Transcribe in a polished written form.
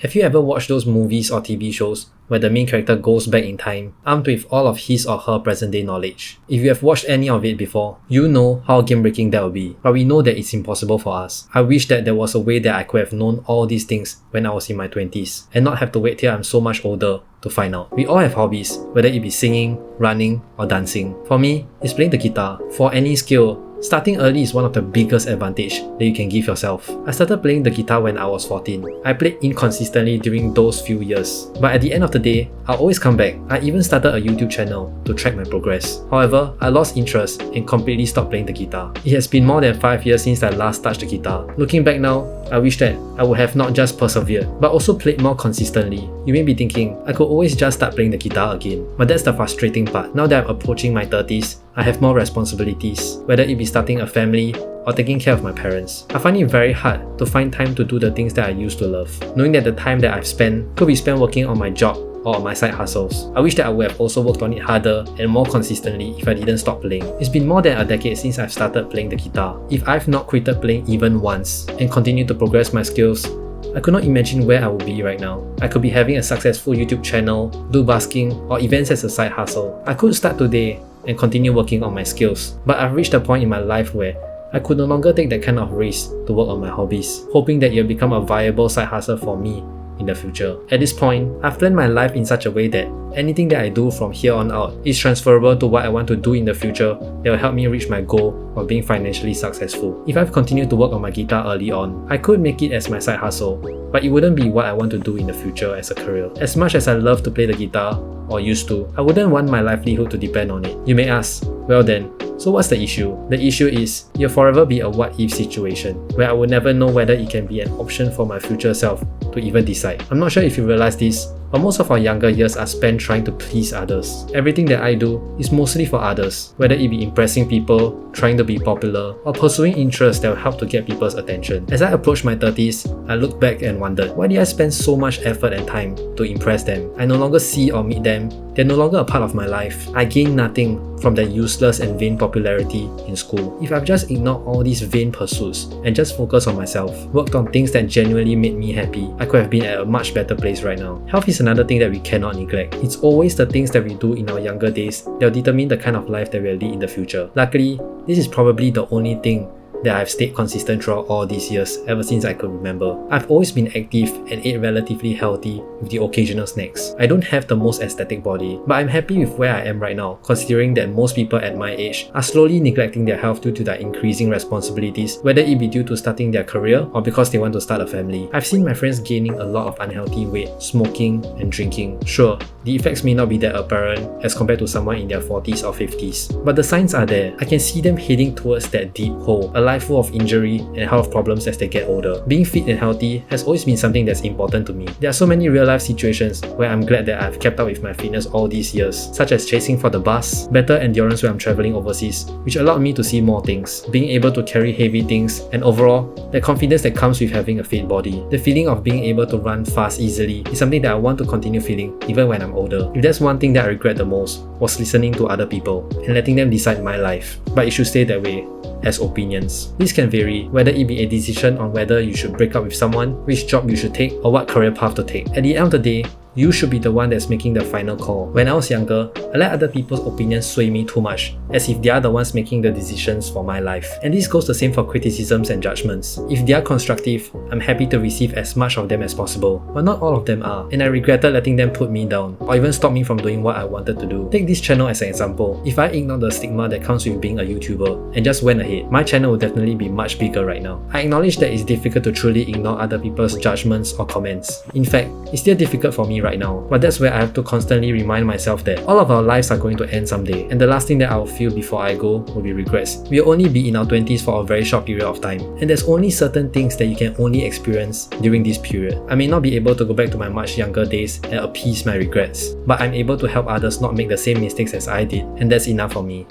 Have you ever watched those movies or TV shows where the main character goes back in time, armed with all of his or her present-day knowledge? If you have watched any of it before, you know how game-breaking that will be, but we know that it's impossible for us. I wish that there was a way that I could have known all these things when I was in my 20s, and not have to wait till I'm so much older to find out. We all have hobbies, whether it be singing, running, or dancing. For me, it's playing the guitar. For any skill, starting early is one of the biggest advantage that you can give yourself. I started playing the guitar when I was 14. I played inconsistently during those few years, but at the end of the day, I'll always come back. I even started a YouTube channel to track my progress. However, I lost interest and completely stopped playing the guitar. It has been more than 5 years since I last touched the guitar. Looking back now, I wish that I would have not just persevered, but also played more consistently. You may be thinking, I could always just start playing the guitar again. But that's the frustrating part. Now that I'm approaching my 30s, I have more responsibilities, whether it be starting a family or taking care of my parents. I find it very hard to find time to do the things that I used to love, knowing that the time that I've spent could be spent working on my job or on my side hustles. I wish that I would have also worked on it harder and more consistently if I didn't stop playing. It's been more than a decade since I've started playing the guitar. If I've not quitted playing even once and continued to progress my skills, I could not imagine where I would be right now. I could be having a successful YouTube channel, do busking, or events as a side hustle. I could start today and continue working on my skills, but I've reached a point in my life where I could no longer take that kind of risk to work on my hobbies, hoping that it'll become a viable side hustle for me in the future. At this point, I've planned my life in such a way that anything that I do from here on out is transferable to what I want to do in the future that will help me reach my goal of being financially successful. If I've continued to work on my guitar early on, I could make it as my side hustle, but it wouldn't be what I want to do in the future as a career. As much as I love to play the guitar, or used to, I wouldn't want my livelihood to depend on it. You may ask, well then, so what's the issue? The issue is, you'll forever be a what-if situation, where I will never know whether it can be an option for my future self to even decide. I'm not sure if you realize this, but most of our younger years are spent trying to please others. Everything that I do is mostly for others, whether it be impressing people, trying to be popular, or pursuing interests that will help to get people's attention. As I approach my 30s, I look back and wondered, why did I spend so much effort and time to impress them? I no longer see or meet them. They're no longer a part of my life. I gain nothing from their useless and vain popularity in school. If I've just ignored all these vain pursuits and just focused on myself, worked on things that genuinely made me happy, I could have been at a much better place right now. Health is another thing that we cannot neglect. It's always the things that we do in our younger days that will determine the kind of life that we'll lead in the future. Luckily, this is probably the only thing that I've stayed consistent throughout all these years ever since I could remember. I've always been active and ate relatively healthy with the occasional snacks. I don't have the most aesthetic body, but I'm happy with where I am right now, considering that most people at my age are slowly neglecting their health due to their increasing responsibilities, whether it be due to starting their career or because they want to start a family. I've seen my friends gaining a lot of unhealthy weight, smoking and drinking. Sure, the effects may not be that apparent as compared to someone in their 40s or 50s, but the signs are there. I can see them heading towards that deep hole, a life full of injury and health problems as they get older. Being fit and healthy has always been something that's important to me. There are so many real life situations where I'm glad that I've kept up with my fitness all these years, such as chasing for the bus, better endurance when I'm traveling overseas, which allowed me to see more things, being able to carry heavy things, and overall, the confidence that comes with having a fit body. The feeling of being able to run fast easily is something that I want to continue feeling even when I'm older. If there's one thing that I regret the most, was listening to other people and letting them decide my life. But it should stay that way, as opinions. This can vary, whether it be a decision on whether you should break up with someone, which job you should take, or what career path to take. At the end of the day, you should be the one that's making the final call. When I was younger, I let other people's opinions sway me too much, as if they are the ones making the decisions for my life. And this goes the same for criticisms and judgments. If they are constructive, I'm happy to receive as much of them as possible, but not all of them are, and I regretted letting them put me down, or even stop me from doing what I wanted to do. Take this channel as an example. If I ignored the stigma that comes with being a YouTuber and just went ahead, my channel would definitely be much bigger right now. I acknowledge that it's difficult to truly ignore other people's judgments or comments. In fact, it's still difficult for me right now, but that's where I have to constantly remind myself that all of our lives are going to end someday, and the last thing that I will feel before I go will be regrets. We'll only be in our 20s for a very short period of time, and there's only certain things that you can only experience during this period. I may not be able to go back to my much younger days and appease my regrets, but I'm able to help others not make the same mistakes as I did, and that's enough for me.